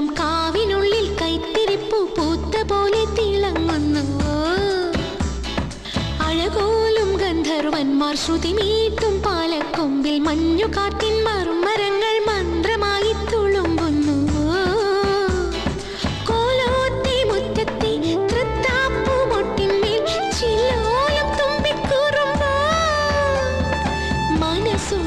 ദീപം കാവിനുള്ളിൽ കൈത്തിരിപ്പു പൂത്ത പോലെ തിളങ്ങുന്നു. അഴകോലും ഗന്ധർവന്മാർ ശ്രുതിമീട്ടും പാലക്കൊമ്പിൽ മഞ്ഞുകാറ്റിൻ മർമരങ്ങൾ മന്ത്രമായി തുളുമ്പുന്നു. കോലോത്തെ മുറ്റത്തെ തൃത്താപ്പുമൊട്ടിന്മേൽ ചില്ലോലം തുമ്പിക്കുറുമ്പോ മനസ്സും